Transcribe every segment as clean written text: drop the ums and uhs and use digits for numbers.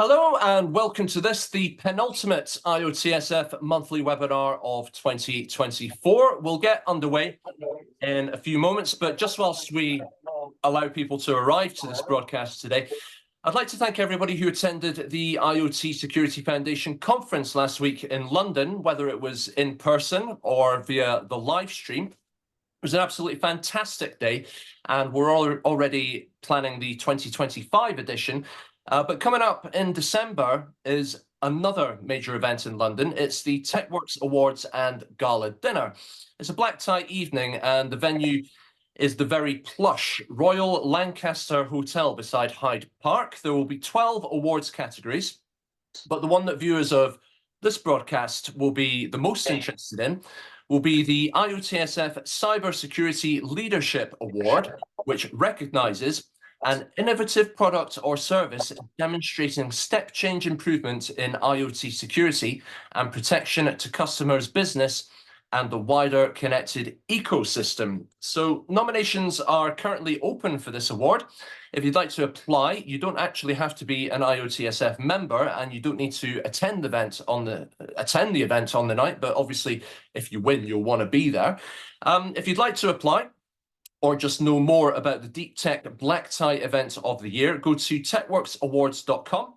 Hello and welcome to the penultimate IoTSF monthly webinar of 2024. We'll get underway in a few moments, but just whilst we allow people to arrive to this broadcast today, I'd like to thank everybody who attended the IoT Security Foundation conference last week in London, whether it was in person or via the live stream. It was an absolutely fantastic day, and we're already planning the 2025 edition. But coming up in December is another major event in London. It's the TechWorks Awards and Gala Dinner. It's a black tie evening, and the venue is the very plush Royal Lancaster Hotel beside Hyde Park. There will be 12 awards categories, but the one that viewers of this broadcast will be the most interested in will be the IoTSF Cybersecurity Leadership Award, which recognizes an innovative product or service demonstrating step change improvement in IoT security and protection to customers' business and the wider connected ecosystem. So nominations are currently open for this award. If you'd like to apply, you don't actually have to be an IoTSF member, and you don't need to attend the event on the night, but obviously if you win, you'll want to be there. If you'd like to apply, or just know more about the Deep Tech Black Tie event of the year, go to techworksawards.com.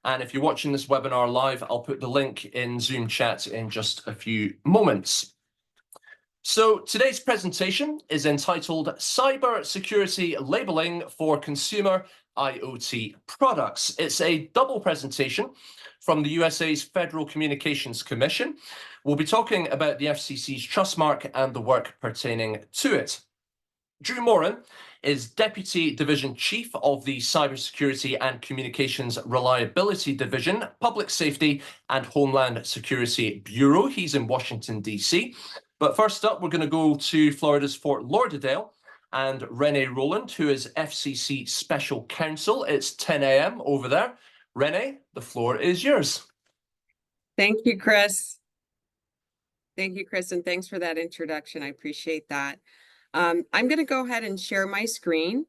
And if you're watching this webinar live, I'll put the link in Zoom chat in just a few moments. So today's presentation is entitled Cybersecurity Labeling for Consumer IoT Products. It's a double presentation from the USA's Federal Communications Commission. We'll be talking about the FCC's Trustmark and the work pertaining to it. Drew Morin is Deputy Division Chief of the Cybersecurity and Communications Reliability Division, Public Safety and Homeland Security Bureau. He's in Washington, D.C. But first up, we're going to go to Florida's Fort Lauderdale and Renee Roland, who is FCC Special Counsel. It's 10 a.m. over there. Renee, the floor is yours. Thank you, Chris. Thank you, Chris, and thanks for that introduction. I appreciate that. I'm going to go ahead and share my screen.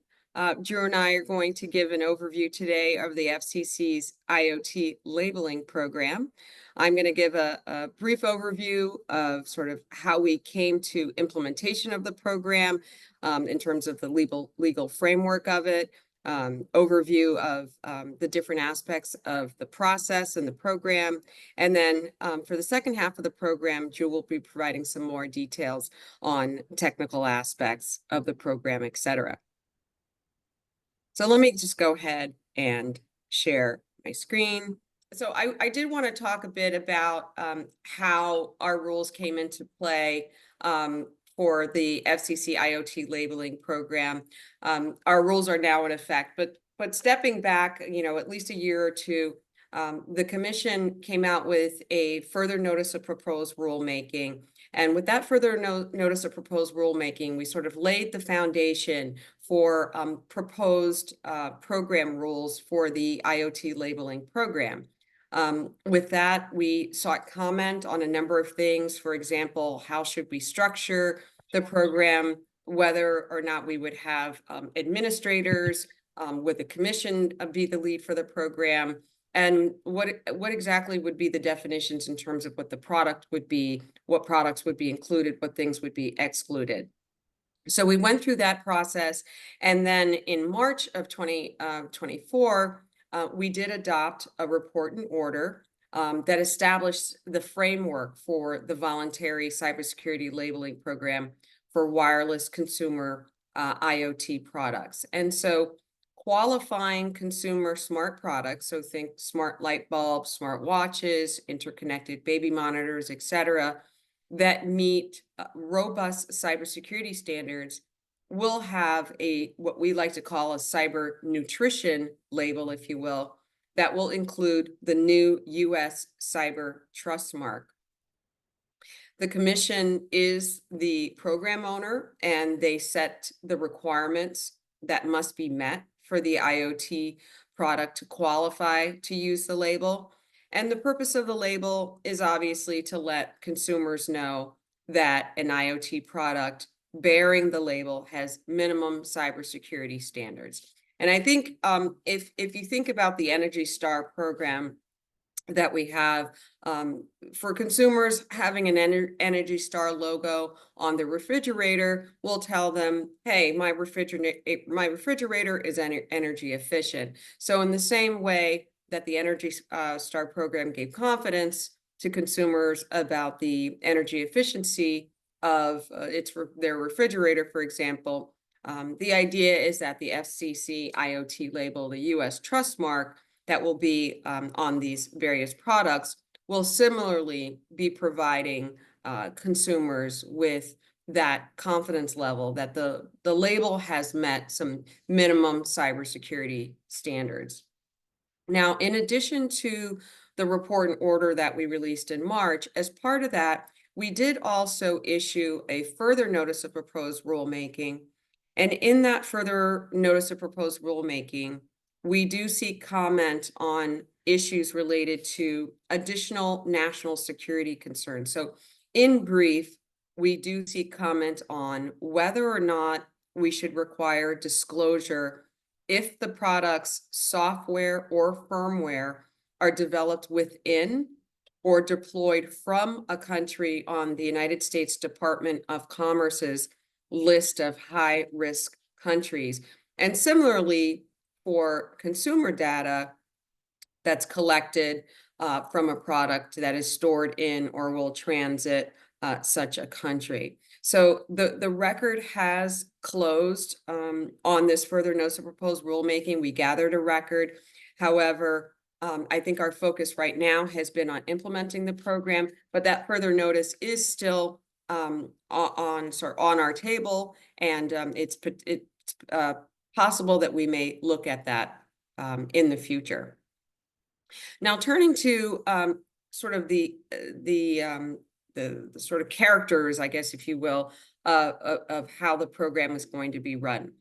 Drew and I are going to give an overview today of the FCC's IoT labeling program. I'm going to give a brief overview of sort of how we came to implementation of the program in terms of the legal framework of it, overview of the different aspects of the process and the program. And then for the second half of the program, Drew will be providing some more details on technical aspects of the program, etc. So let me just go ahead and share my screen. So I did want to talk a bit about how our rules came into play for the FCC IoT labeling program. Our rules are now in effect, but stepping back, at least a year or two, the Commission came out with a further notice of proposed rulemaking. And with that further notice of proposed rulemaking, we sort of laid the foundation for proposed program rules for the IoT labeling program. With that, we sought comment on a number of things. For example, how should we structure the program, whether or not we would have administrators, would the Commission be the lead for the program, and what exactly would be the definitions in terms of what the product would be, what products would be included, what things would be excluded. So we went through that process, and then in March of 2024, we did adopt a report and order that established the framework for the voluntary cybersecurity labeling program for wireless consumer IoT products. And so qualifying consumer smart products, so think smart light bulbs, smart watches, interconnected baby monitors, etc., that meet robust cybersecurity standards will have what we like to call a cyber nutrition label, if you will, that will include the new US Cyber Trustmark. The Commission is the program owner, and they set the requirements that must be met for the IoT product to qualify to use the label. And the purpose of the label is obviously to let consumers know that an IoT product bearing the label has minimum cybersecurity standards. And I think if you think about the Energy Star program that we have, for consumers, having an Energy Star logo on the refrigerator will tell them, hey, my refrigerator is energy efficient. So in the same way that the Energy Star program gave confidence to consumers about the energy efficiency of their refrigerator, for example, the idea is that the FCC IoT label, the US trust mark that will be on these various products, will similarly be providing consumers with that confidence level that the label has met some minimum cybersecurity standards. Now, in addition to the report and order that we released in March, as part of that, we did also issue a further notice of proposed rulemaking. And in that further notice of proposed rulemaking, we do seek comment on issues related to additional national security concerns. So in brief, we do seek comment on whether or not we should require disclosure if the product's software or firmware are developed within or deployed from a country on the United States Department of Commerce's list of high-risk countries. And similarly, for consumer data that's collected from a product that is stored in or will transit such a country. So the record has closed on this further notice of proposed rulemaking. We gathered a record. However, I think our focus right now has been on implementing the program, but that further notice is still on our table, and it's possible that we may look at that in the future. Now, turning to sort of the sort of characters, I guess, if you will, of how the program is going to be run.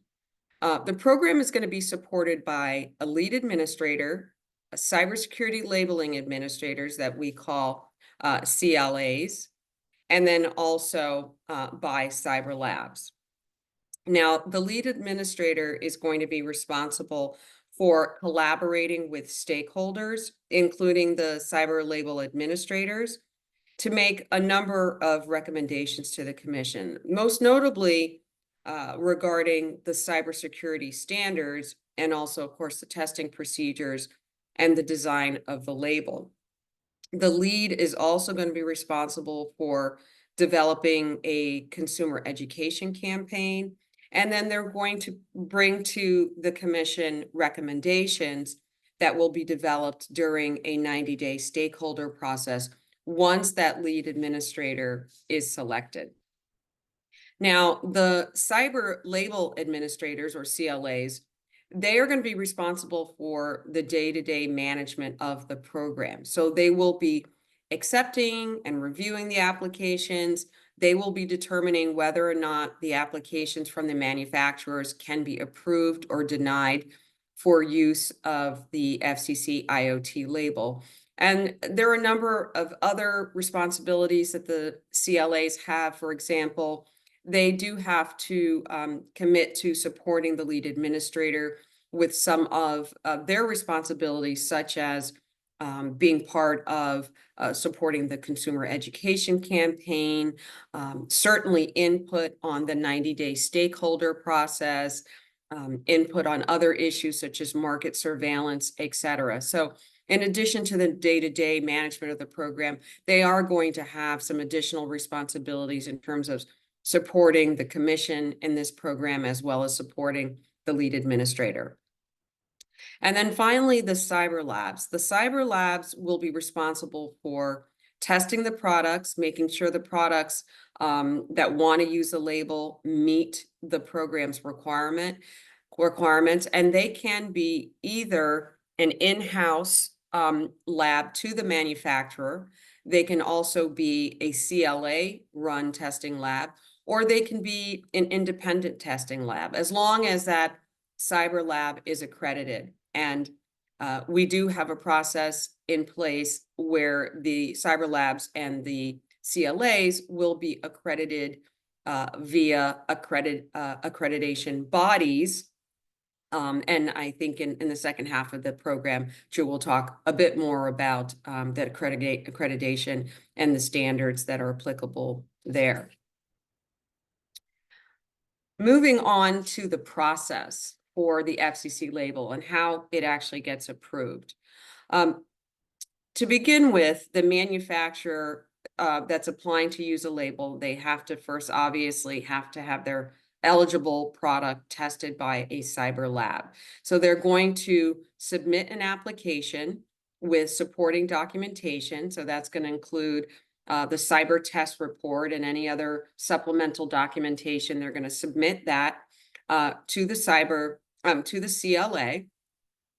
The program is going to be supported by a lead administrator, a cybersecurity labeling administrators that we call CLAs, and then also by Cyber Labs. Now, the lead administrator is going to be responsible for collaborating with stakeholders, including the cyber label administrators, to make a number of recommendations to the Commission, most notably regarding the cybersecurity standards and also, of course, the testing procedures and the design of the label. The lead is also going to be responsible for developing a consumer education campaign, and then they're going to bring to the Commission recommendations that will be developed during a 90-day stakeholder process once that lead administrator is selected. Now, the cyber label administrators, or CLAs, they are going to be responsible for the day-to-day management of the program. So they will be accepting and reviewing the applications. They will be determining whether or not the applications from the manufacturers can be approved or denied for use of the FCC IoT label. And there are a number of other responsibilities that the CLAs have. For example, they do have to commit to supporting the lead administrator with some of their responsibilities, such as being part of supporting the consumer education campaign, certainly input on the 90-day stakeholder process, input on other issues such as market surveillance, et cetera. So in addition to the day-to-day management of the program, they are going to have some additional responsibilities in terms of supporting the Commission in this program, as well as supporting the lead administrator. And then finally, the Cyber Labs. The Cyber Labs will be responsible for testing the products, making sure the products that want to use the label meet the program's requirements, and they can be either an in-house lab to the manufacturer. They can also be a CLA-run testing lab, or they can be an independent testing lab, as long as that Cyber Lab is accredited. And we do have a process in place where the Cyber Labs and the CLAs will be accredited via accreditation bodies And I think in the second half of the program, Drew will talk a bit more about that accreditation and the standards that are applicable there. Moving on to the process for the FCC label and how it actually gets approved. To begin with, the manufacturer that's applying to use a label, they have to first obviously have to have their eligible product tested by a cyber lab. So they're going to submit an application with supporting documentation. So that's going to include the cyber test report and any other supplemental documentation. They're going to submit that to the CLA.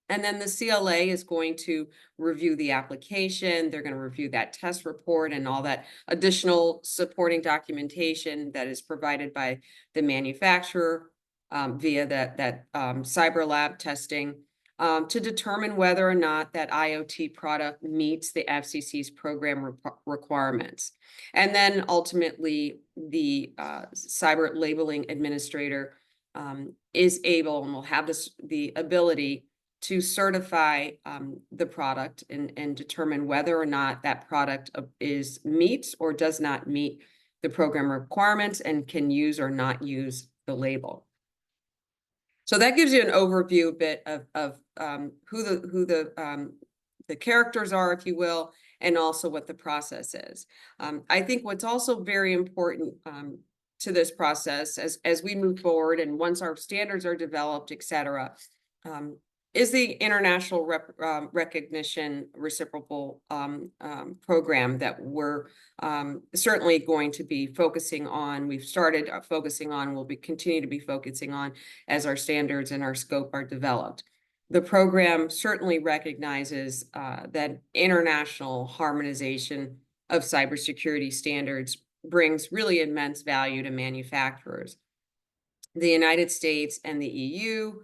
And then the CLA is going to review the application. They're going to review that test report and all that additional supporting documentation that is provided by the manufacturer via that cyber lab testing to determine whether or not that IoT product meets the FCC's program requirements. And then ultimately, the cyber labeling administrator is able and will have the ability to certify the product and determine whether or not that product meets or does not meet the program requirements and can use or not use the label. So that gives you an overview a bit of who the characters are, if you will, and also what the process is. I think what's also very important to this process as we move forward and once our standards are developed, et cetera, is the international recognition reciprocal program that we're certainly going to be focusing on. We've started focusing on, we'll continue to be focusing on as our standards and our scope are developed. The program certainly recognizes that international harmonization of cybersecurity standards brings really immense value to manufacturers. The United States and the EU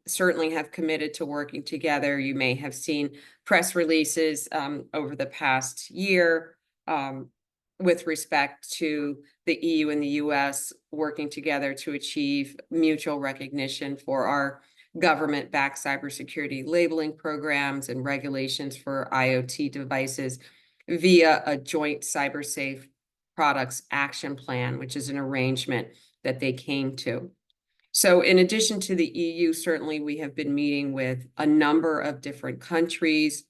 certainly have committed to working together. You may have seen press releases over the past year with respect to the EU and the US working together to achieve mutual recognition for our government-backed cybersecurity labeling programs and regulations for IoT devices via a joint cybersafe products action plan, which is an arrangement that they came to. So in addition to the EU, certainly we have been meeting with a number of different countries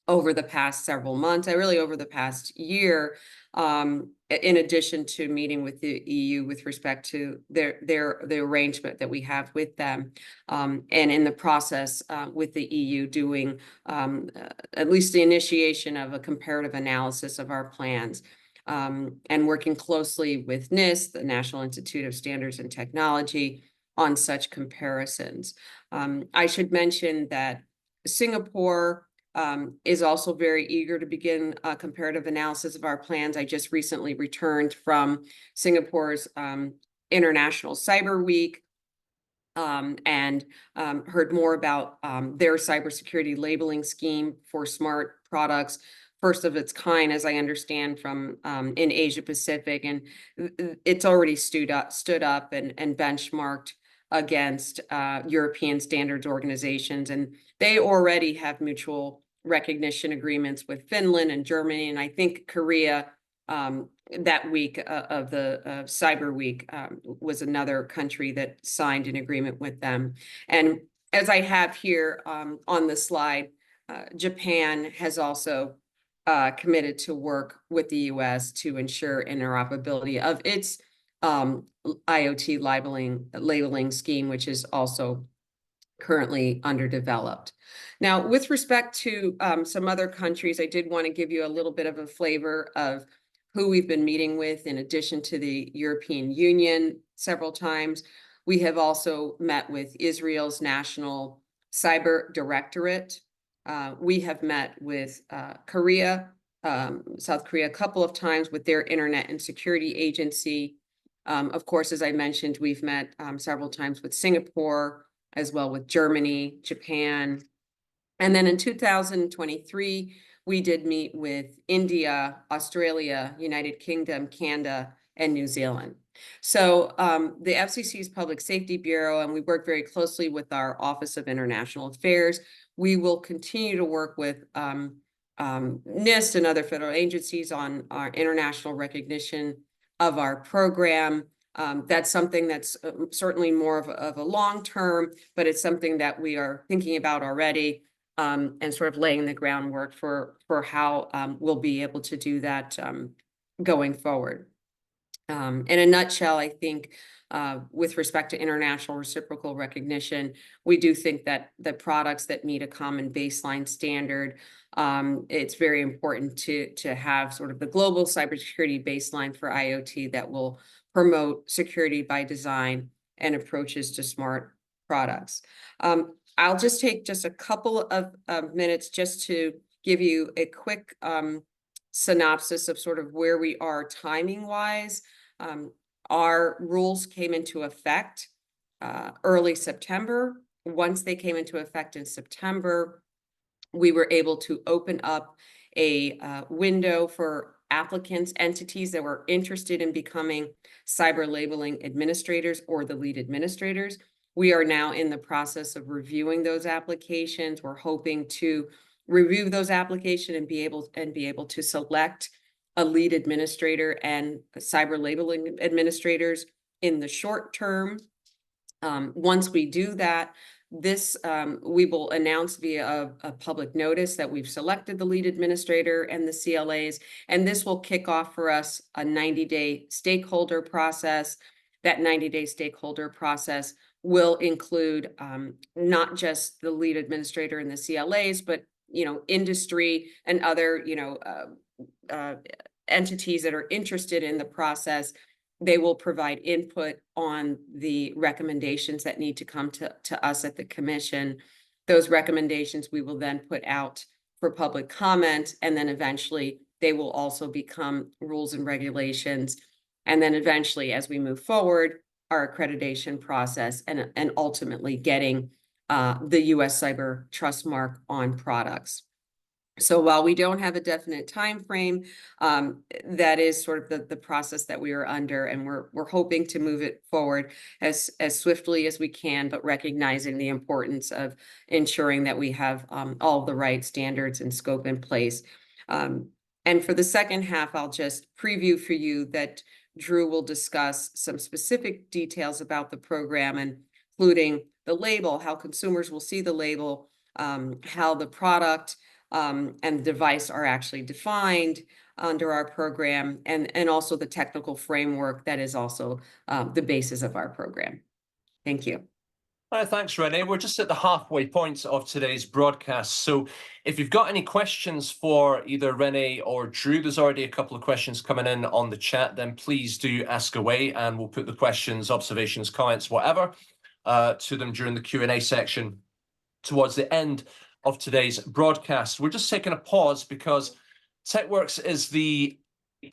over the past several months, really over the past year, in addition to meeting with the EU with respect to the arrangement that we have with them, and in the process with the EU doing at least the initiation of a comparative analysis of our plans. And working closely with NIST, the National Institute of Standards and Technology, on such comparisons. I should mention that Singapore is also very eager to begin a comparative analysis of our plans. I just recently returned from Singapore's International Cyber Week and heard more about their cybersecurity labeling scheme for smart products. First of its kind, as I understand, from in Asia Pacific, and it's already stood up and benchmarked against European standards organizations, and they already have mutual recognition agreements with Finland and Germany, and I think Korea that week of the Cyber Week was another country that signed an agreement with them. And as I have here on the slide, Japan has also committed to work with the US to ensure interoperability of its IoT labeling scheme, which is also currently underdeveloped. Now, with respect to some other countries, I did want to give you a little bit of a flavor of who we've been meeting with in addition to the European Union several times. We have also met with Israel's National Cyber Directorate. We have met with South Korea, a couple of times with their Internet and Security Agency. Of course, as I mentioned, we've met several times with Singapore, as well with Germany, Japan. And then in 2023, we did meet with India, Australia, United Kingdom, Canada, and New Zealand. So the FCC's Public Safety Bureau, and we work very closely with our Office of International Affairs. We will continue to work with NIST and other federal agencies on our international recognition of our program. That's something that's certainly more of a long term, but it's something that we are thinking about already, and sort of laying the groundwork for how we'll be able to do that going forward. In a nutshell, I think with respect to international reciprocal recognition, we do think that the products that meet a common baseline standard, it's very important to have sort of the global cybersecurity baseline for IoT that will promote security by design and approaches to smart products. I'll just take just a couple of minutes just to give you a quick synopsis of sort of where we are timing wise. Our rules came into effect early September. Once they came into effect in September, we were able to open up a window for applicants, entities that were interested in becoming cyber labeling administrators or the lead administrators. We are now in the process of reviewing those applications. We're hoping to review those applications and be able to select a lead administrator and cyber labeling administrators in the short term. Once we do that, we will announce via a public notice that we've selected the lead administrator and the CLAs, and this will kick off for us a 90-day stakeholder process. That 90-day stakeholder process will include not just the lead administrator and the CLAs, but industry and other entities that are interested in the process. They will provide input on the recommendations that need to come to us at the commission. Those recommendations we will then put out for public comment, and then eventually they will also become rules and regulations. And then eventually, as we move forward, our accreditation process and ultimately getting the US Cyber Trust Mark on products. So while we don't have a definite time frame, that is sort of the process that we are under, and we're hoping to move it forward as swiftly as we can, but recognizing the importance of ensuring that we have all the right standards and scope in place. And for the second half, I'll just preview for you that Drew will discuss some specific details about the program, including the label, how consumers will see the label, how the product and the device are actually defined under our program, and also the technical framework that is also the basis of our program. Thank you. Thanks, Renee. We're just at the halfway point of today's broadcast. So if you've got any questions for either Renee or Drew, there's already a couple of questions coming in on the chat, then please do ask away, and we'll put the questions, observations, comments, whatever, to them during the Q&A section towards the end of today's broadcast. We're just taking a pause because TechWorks is the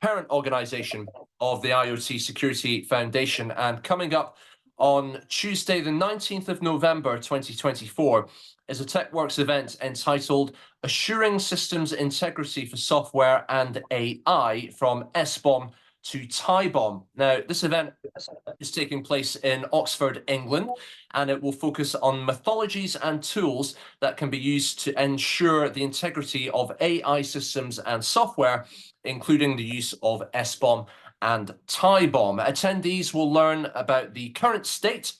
parent organization of the IoT Security Foundation, and coming up on Tuesday, the 19th of November, 2024, is a TechWorks event entitled Assuring Systems Integrity for Software and AI from SBOM to TAIBOM. Now, this event is taking place in Oxford, England, and it will focus on methodologies and tools that can be used to ensure the integrity of AI systems and software, including the use of SBOM and TAIBOM. Attendees will learn about the current state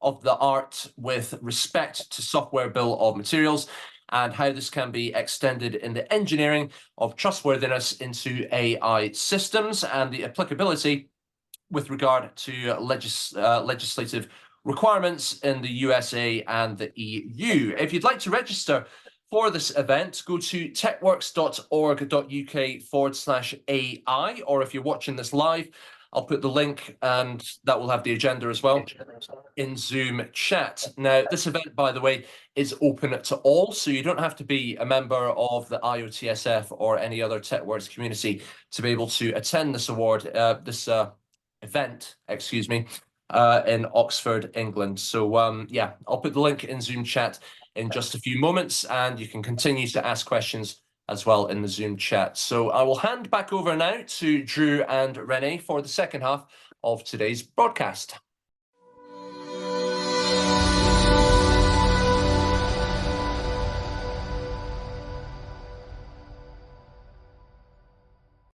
of the art with respect to software bill of materials and how this can be extended in the engineering of trustworthiness into AI systems, and the applicability with regard to legislative requirements in the USA and the EU. If you'd like to register for this event, go to techworks.org.uk/AI, or if you're watching this live, I'll put the link, and that will have the agenda as well, in Zoom chat. Now, this event, by the way, is open to all, so you don't have to be a member of the IoTSF or any other TechWorks community to be able to attend this event, excuse me, in Oxford, England. So yeah, I'll put the link in Zoom chat in just a few moments, and you can continue to ask questions as well in the Zoom chat. So I will hand back over now to Drew and Renee for the second half of today's broadcast.